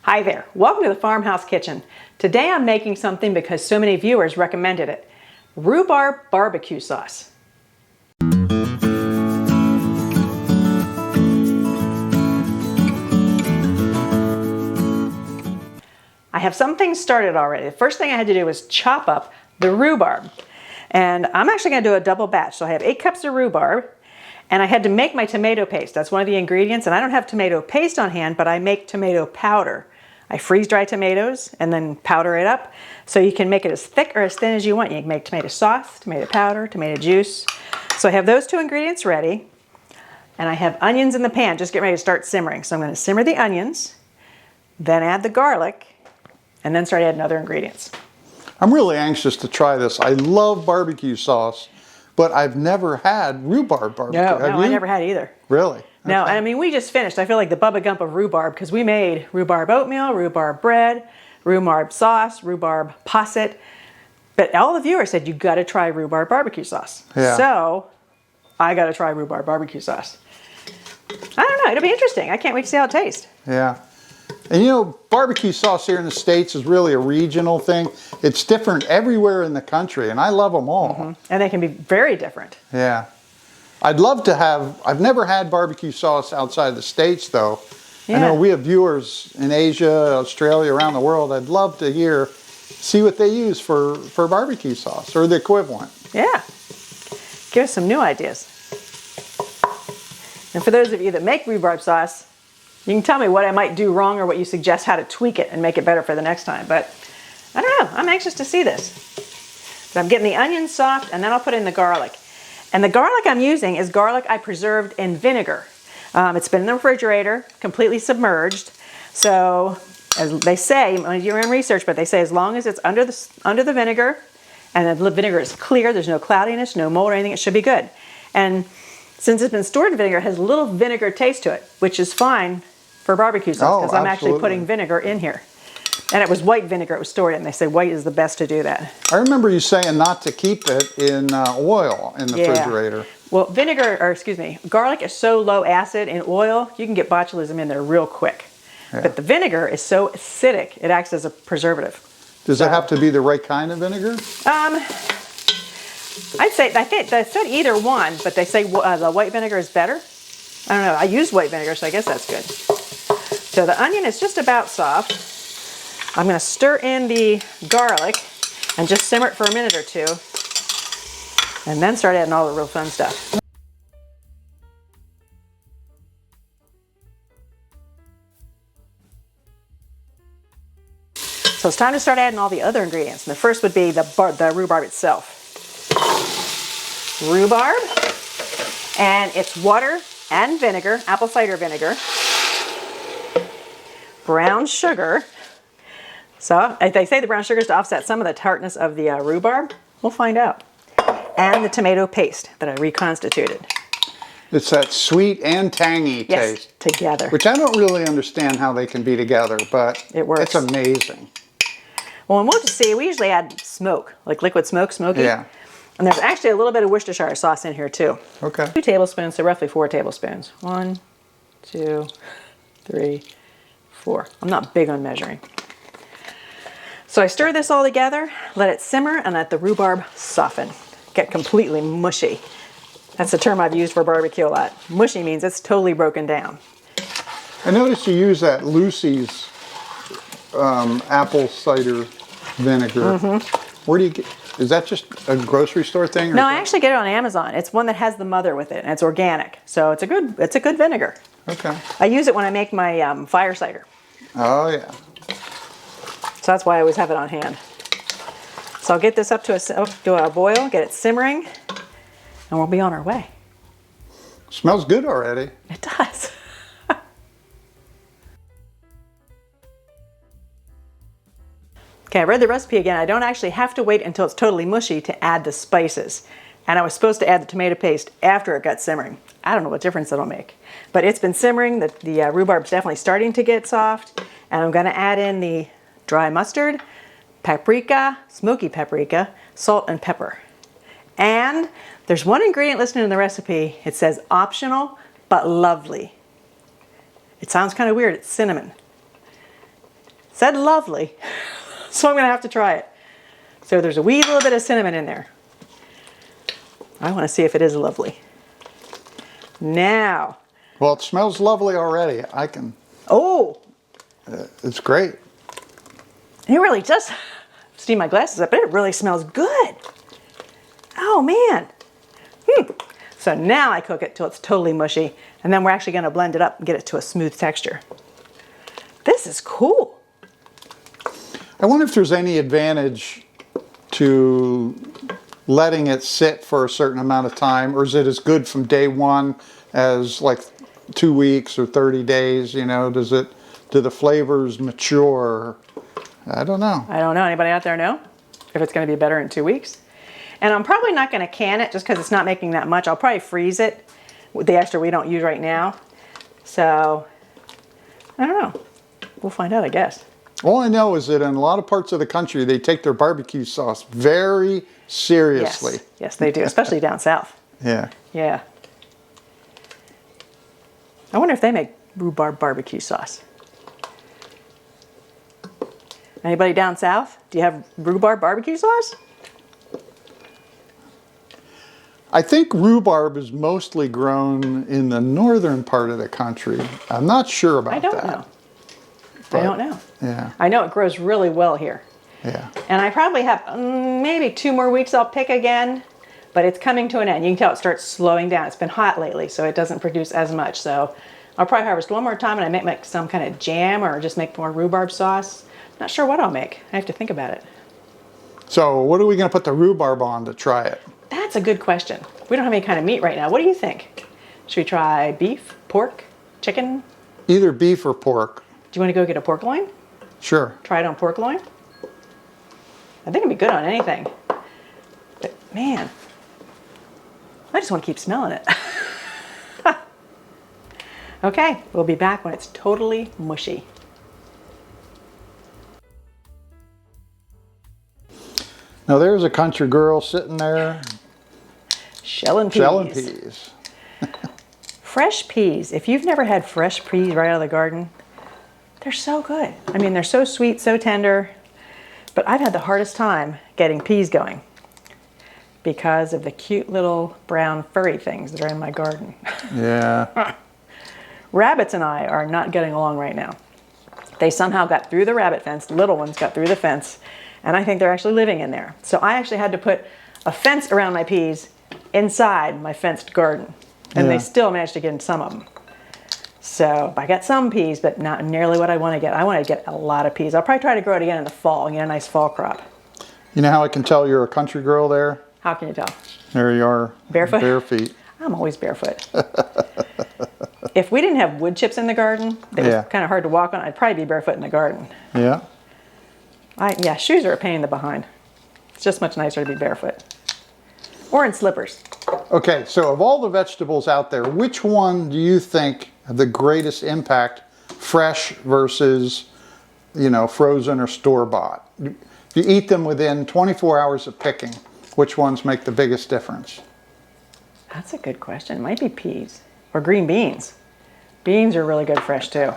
Hi there, welcome to the Farmhouse Kitchen. Today I'm making something because so many viewers recommended it. Rhubarb barbecue sauce. I have some things started already. The first thing I had to do was chop up the rhubarb. And I'm actually going to do a double batch. So I have 8 cups of rhubarb and I had to make my tomato paste. That's one of the ingredients. And I don't have tomato paste on hand, but I make tomato powder. I freeze dry tomatoes and then powder it up. So you can make it as thick or as thin as you want. You can make tomato sauce, tomato powder, tomato juice. So I have those 2 ingredients ready. And I have onions in the pan, just getting ready to start simmering. So I'm going to simmer the onions, then add the garlic, and then start adding other ingredients. I'm really anxious to try this. I love barbecue sauce, but I've never had rhubarb barbecue. No, I never had either. Really? No, I mean, we just finished. I feel like the Bubba Gump of rhubarb because we made rhubarb oatmeal, rhubarb bread, rhubarb sauce, rhubarb posset. But all the viewers said, you got to try rhubarb barbecue sauce. Yeah. So I got to try rhubarb barbecue sauce. I don't know. It'll be interesting. I can't wait to see how it tastes. Yeah. And you know, barbecue sauce here in the States is really a regional thing. It's different everywhere in the country, and I love them all. Mm-hmm. And they can be very different. Yeah. I'd love to have, I've never had barbecue sauce outside the States though. Yeah. I know we have viewers in Asia, Australia, around the world. I'd love to see what they use for barbecue sauce or the equivalent. Yeah. Give us some new ideas. And for those of you that make rhubarb sauce, you can tell me what I might do wrong or what you suggest how to tweak it and make it better for the next time. But I don't know. I'm anxious to see this. But I'm getting the onions soft and then I'll put in the garlic. And the garlic I'm using is garlic I preserved in vinegar. It's been in the refrigerator, completely submerged. So as they say, you're in research, but they say as long as it's under the vinegar and the vinegar is clear, there's no cloudiness, no mold or anything, it should be good. And since it's been stored in vinegar, it has a little vinegar taste to it, which is fine for barbecue sauce because I'm actually putting vinegar in here. And it was white vinegar it was stored in. They say white is the best to do that. I remember you saying not to keep it in oil in the refrigerator. Well, garlic is so low acid in oil, you can get botulism in there real quick. Yeah. But the vinegar is so acidic, it acts as a preservative. Does it have to be the right kind of vinegar? I'd say, they said either one, but they say the white vinegar is better. I don't know, I use white vinegar, so I guess that's good. So the onion is just about soft. I'm going to stir in the garlic and just simmer it for a minute or 2. And then start adding all the real fun stuff. So it's time to start adding all the other ingredients. And the first would be the rhubarb itself. Rhubarb, and it's water and vinegar, apple cider vinegar, brown sugar. So they say the brown sugar is to offset some of the tartness of the rhubarb. We'll find out. And the tomato paste that I reconstituted. It's that sweet and tangy taste. Yes, together. Which I don't really understand how they can be together, but it works. It's amazing. Well, and we'll just see, we usually add smoke, like liquid smoky. Yeah. And there's actually a little bit of Worcestershire sauce in here too. Okay. 2 tablespoons, so roughly 4 tablespoons. 1, 2, 3, 4. I'm not big on measuring. So I stir this all together, let it simmer, and let the rhubarb soften. Get completely mushy. That's a term I've used for barbecue a lot. Mushy means it's totally broken down. I noticed you use that Lucy's apple cider vinegar. Mm-hmm. Where do you get? Is that just a grocery store thing? No, I actually get it on Amazon. It's one that has the mother with it, and it's organic. So it's a good vinegar. Okay. I use it when I make my fire cider. Oh yeah. So that's why I always have it on hand. So I'll get this up to a boil, get it simmering, and we'll be on our way. Smells good already. It does. Okay, I read the recipe again. I don't actually have to wait until it's totally mushy to add the spices. And I was supposed to add the tomato paste after it got simmering. I don't know what difference it'll make. But it's been simmering. The rhubarb's definitely starting to get soft. And I'm going to add in the dry mustard, paprika, smoky paprika, salt, and pepper. And there's one ingredient listed in the recipe. It says optional, but lovely. It sounds kind of weird. It's cinnamon. Said lovely, so I'm gonna have to try it. So there's a wee little bit of cinnamon in there. I want to see if it is lovely. Now. Well, it smells lovely already. I can. Oh. It's great. It really does. Steam my glasses up, but it really smells good. Oh man. So now I cook it till it's totally mushy, and then we're actually going to blend it up and get it to a smooth texture. This is cool. I wonder if there's any advantage to letting it sit for a certain amount of time, or is it as good from day one as like 2 weeks or 30 days? You know, do the flavors mature? I don't know. I don't know. Anybody out there know if it's going to be better in 2 weeks? And I'm probably not going to can it just because it's not making that much. I'll probably freeze it with the extra we don't use right now. So, I don't know. We'll find out, I guess. All I know is that in a lot of parts of the country, they take their barbecue sauce very seriously. Yes, yes they do, especially down south. Yeah. Yeah. I wonder if they make rhubarb barbecue sauce. Anybody down south? Do you have rhubarb barbecue sauce? I think rhubarb is mostly grown in the northern part of the country. I'm not sure about that. I don't know. I don't know. Yeah. I know it grows really well here. Yeah. And I probably have maybe 2 more weeks I'll pick again, but it's coming to an end. You can tell it starts slowing down. It's been hot lately, so it doesn't produce as much. So I'll probably harvest one more time and I might make some kind of jam or just make more rhubarb sauce. Not sure what I'll make. I have to think about it. So what are we going to put the rhubarb on to try it? That's a good question. We don't have any kind of meat right now. What do you think? Should we try beef, pork, chicken? Either beef or pork. Do you want to go get a pork loin? Sure. Try it on pork loin? I think it'd be good on anything. But man, I just want to keep smelling it. Okay, we'll be back when it's totally mushy. Now there's a country girl sitting there Shelling peas. shelling peas. Fresh peas. If you've never had fresh peas right out of the garden, they're so good. I mean, they're so sweet, so tender. But I've had the hardest time getting peas going because of the cute little brown furry things that are in my garden. Yeah. Rabbits and I are not getting along right now. They somehow got through the rabbit fence, little ones got through the fence, and I think they're actually living in there. So I actually had to put a fence around my peas inside my fenced garden, and they still managed to get in some of them. So I got some peas, but not nearly what I want to get. I want to get a lot of peas. I'll probably try to grow it again in the fall and get a nice fall crop. You know how I can tell you're a country girl there? How can you tell? There you are. Barefoot? Bare feet. I'm always barefoot. If we didn't have wood chips in the garden, that was kind of hard to walk on, I'd probably be barefoot in the garden. Yeah. Yeah, shoes are a pain in the behind. It's just much nicer to be barefoot. Or in slippers. Okay, so of all the vegetables out there, which one do you think have the greatest impact, fresh versus, you know, frozen or store-bought? If you eat them within 24 hours of picking, which ones make the biggest difference? That's a good question. It might be peas or green beans. Beans are really good fresh too.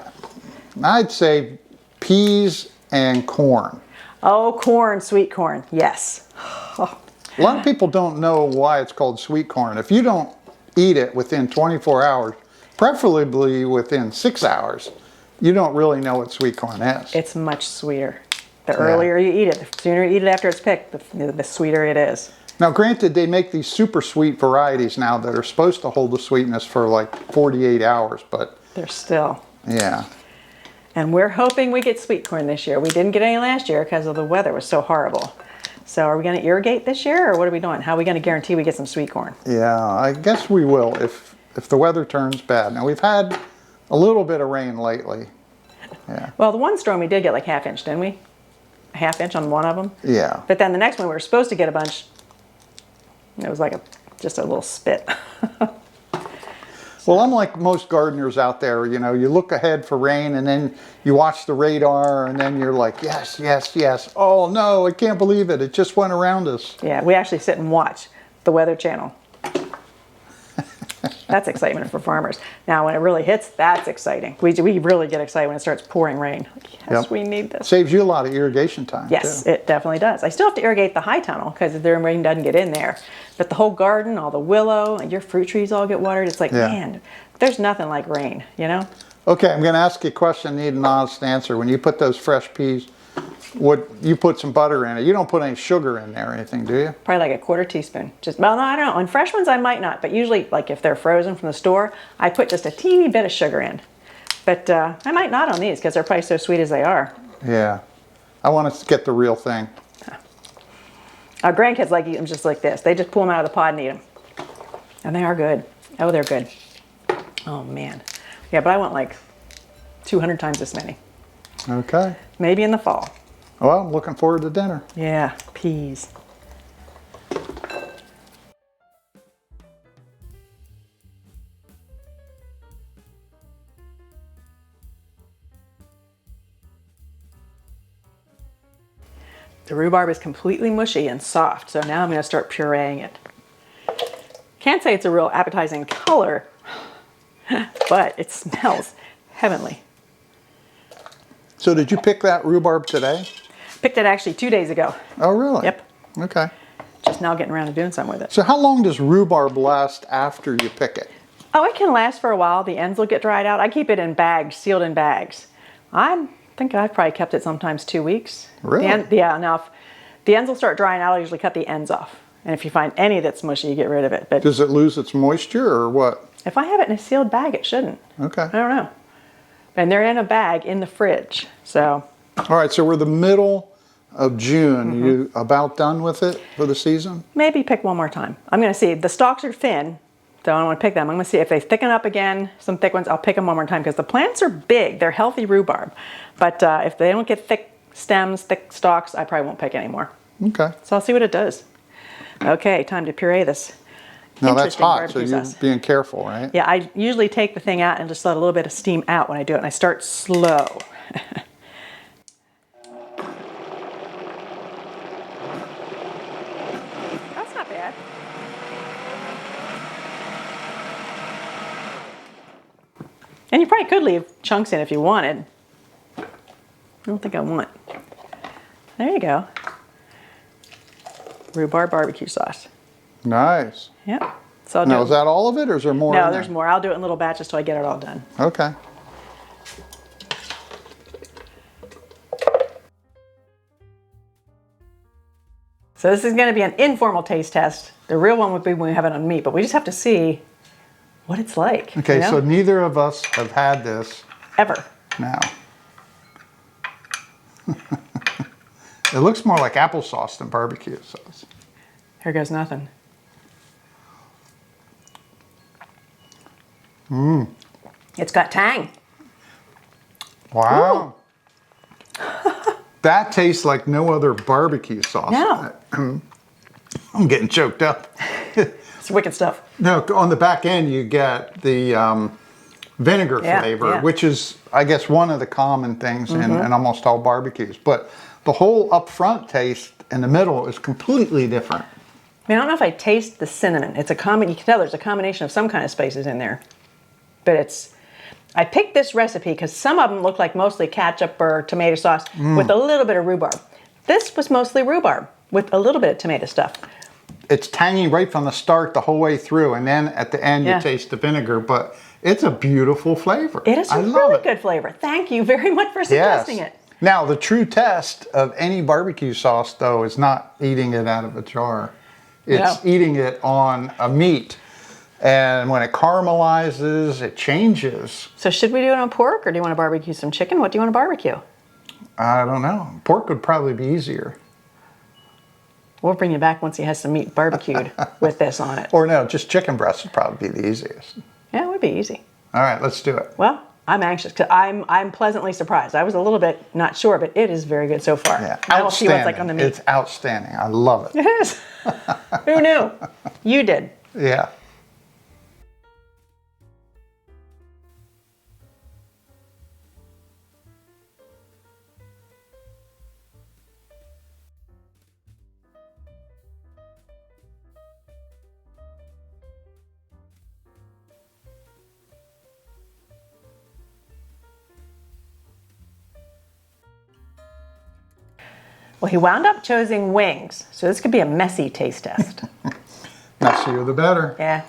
I'd say peas and corn. Oh, corn, sweet corn, yes. Oh. A lot of people don't know why it's called sweet corn. If you don't eat it within 24 hours, preferably within 6 hours, you don't really know what sweet corn is. It's much sweeter. The earlier you eat it, the sooner you eat it after it's picked, the sweeter it is. Now granted, they make these super sweet varieties now that are supposed to hold the sweetness for like 48 hours, but... They're still. Yeah. And we're hoping we get sweet corn this year. We didn't get any last year because of the weather was so horrible. So are we going to irrigate this year, or what are we doing? How are we going to guarantee we get some sweet corn? Yeah, I guess we will if the weather turns bad. Now we've had a little bit of rain lately. Yeah. Well, the one storm we did get like ½ inch, didn't we? A ½ inch on one of them. Yeah. But then the next one we were supposed to get a bunch. It was like just a little spit. Well, unlike most gardeners out there, you know, you look ahead for rain and then you watch the radar and then you're like, yes, yes, yes. Oh no, I can't believe it. It just went around us. Yeah, we actually sit and watch the Weather Channel. That's excitement for farmers. Now, when it really hits, that's exciting. We really get excited when it starts pouring rain. Like, yes, Yep. we need this. Saves you a lot of irrigation time. Yes, too. it definitely does. I still have to irrigate the high tunnel because the rain doesn't get in there. But the whole garden, all the willow, and your fruit trees all get watered. It's like, Yeah. man, there's nothing like rain, you know? Okay, I'm going to ask you a question. Need an honest answer. When you put those fresh peas, you put some butter in it. You don't put any sugar in there or anything, do you? Probably like a quarter teaspoon. Well, no, I don't know. On fresh ones, I might not. But usually, like if they're frozen from the store, I put just a teeny bit of sugar in. But I might not on these because they're probably so sweet as they are. Yeah. I want us to get the real thing. Our grandkids like eat them just like this. They just pull them out of the pod and eat them. And they are good. Oh, they're good. Oh, man. Yeah, but I want like 200 times this many. Okay. Maybe in the fall. Well, I'm looking forward to dinner. Yeah, peas. The rhubarb is completely mushy and soft, so now I'm going to start pureeing it. Can't say it's a real appetizing color, but it smells heavenly. So did you pick that rhubarb today? Picked it actually 2 days ago. Oh, really? Yep. Okay. Just now getting around to doing something with it. So how long does rhubarb last after you pick it? Oh, it can last for a while. The ends will get dried out. I keep it in bags, sealed in bags. I think I've probably kept it sometimes 2 weeks. Really? Yeah, now if the ends will start drying out, I'll usually cut the ends off. And if you find any that's mushy, you get rid of it. But Does it lose its moisture or what? if I have it in a sealed bag, it shouldn't. Okay. I don't know. And they're in a bag in the fridge. So All right, so we're the middle of June. You about done with it for the season? maybe pick one more time. I'm going to see. The stalks are thin, so I don't want to pick them. I'm going to see if they thicken up again, some thick ones. I'll pick them one more time because the plants are big. They're healthy rhubarb. But if they don't get thick stems, thick stalks, I probably won't pick anymore. Okay. So I'll see what it does. Okay, time to puree this. Now that's Interesting hot, so barbecue you're sauce. being careful, right? Yeah, I usually take the thing out and just let a little bit of steam out when I do it, and I start slow. That's not bad. And you probably could leave chunks in if you wanted. I don't think I want. There you go. Rhubarb barbecue sauce. Nice. Yep. So I'll Now, do is that all of it, or is there more? No, in there's there? more. I'll do it in little batches till I get it all done. Okay. So this is going to be an informal taste test. The real one would be when we have it on meat, but we just have to see what it's like. Okay, you know? so neither of us have had this Ever. now. It looks more like applesauce than barbecue sauce. Here goes nothing. It's got tang. Wow. That tastes like no other barbecue sauce. No. I'm getting choked up. It's wicked stuff. No, on the back end you get the vinegar Yeah, flavor, yeah. which is, I guess, one of the common things in almost all barbecues. But the whole upfront taste in the middle is completely different. I mean, I don't know if I taste the cinnamon. It's a you can tell there's a combination of some kind of spices in there. But I picked this recipe because some of them look like mostly ketchup or tomato sauce with a little bit of rhubarb. This was mostly rhubarb with a little bit of tomato stuff. It's tangy right from the start the whole way through, and then at the end Yeah. you taste the vinegar, but it's a beautiful flavor. It is I a love really it. good flavor. Thank you very much for suggesting it. Now, the true test of any barbecue sauce, though, is not eating it out of a jar. It's eating it on a meat. And when it caramelizes, it changes. So should we do it on pork, or do you want to barbecue some chicken? What do you want to barbecue? I don't know. Pork would probably be easier. We'll bring you back once he has some meat barbecued with this on it. Or no, just chicken breast would probably be the easiest. Yeah, it would be easy. All right, let's do it. Well, I'm anxious because I'm pleasantly surprised. I was a little bit not sure, but it is very good so far. Yeah, Now we'll see what's like on the meat. It's outstanding. I love it. It is. Who knew? You did. Yeah. Well, he wound up choosing wings, so this could be a messy taste test. Messier the better. Yeah.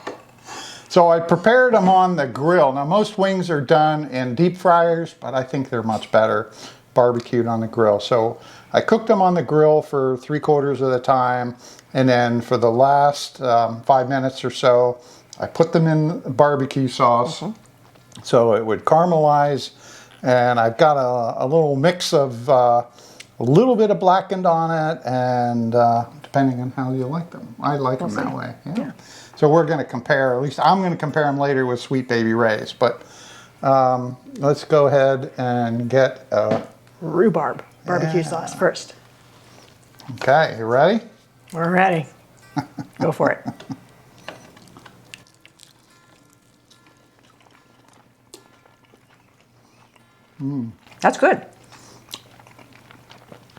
So I prepared them on the grill. Now most wings are done in deep fryers, but I think they're much better barbecued on the grill. So I cooked them on the grill for 3/4 of the time, and then for the last 5 minutes or so, I put them in barbecue sauce so it would caramelize. And I've got a little mix of a little bit of blackened on it, and depending on how you like them. I like them that way. Yeah. So we're going to compare, at least I'm going to compare them later with Sweet Baby Ray's. But let's go ahead and get Rhubarb barbecue sauce first. Okay, you ready? We're ready. Go for it. That's good.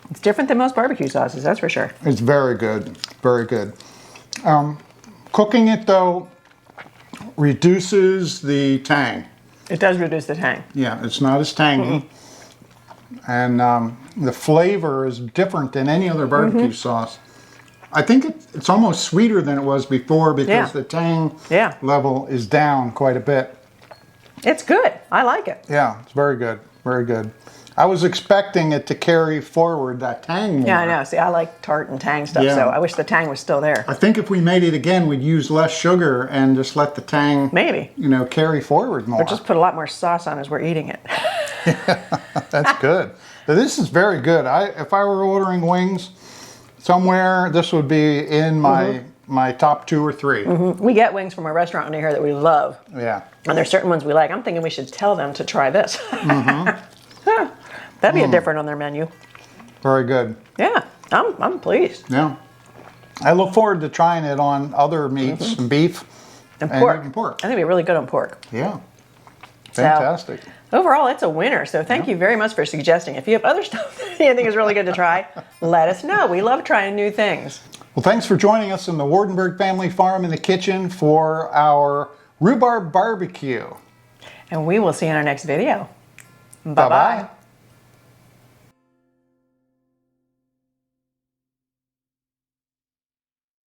It's different than most barbecue sauces, that's for sure. It's very good, very good. Cooking it though reduces the tang. It does reduce the tang. Yeah, it's not as tangy. And the flavor is different than any other barbecue sauce. I think it's almost sweeter than it was before because the tang level is down quite a bit. It's good. I like it. Yeah, it's very good. Very good. I was expecting it to carry forward that tang more. Yeah, I know. See, I like tart and tang stuff, so I wish the tang was still there. I think if we made it again, we'd use less sugar and just let the tang, maybe, carry forward more. Or just put a lot more sauce on as we're eating it. That's good. But this is very good. If I were ordering wings somewhere, this would be in my top 2 or 3. We get wings from a restaurant near here that we love. Yeah. And there's certain ones we like. I'm thinking we should tell them to try this. That'd be a different on their menu. Very good. Yeah, I'm pleased. Yeah. I look forward to trying it on other meats and beef. And pork. Even pork. I think it'd be really good on pork. Yeah. Fantastic. So, overall, it's a winner. So thank you very much for suggesting. If you have other stuff that you think is really good to try, let us know. We love trying new things. Well, thanks for joining us in the Wardenberg Family Farm in the kitchen for our rhubarb barbecue. And we will see you in our next video. Bye-bye.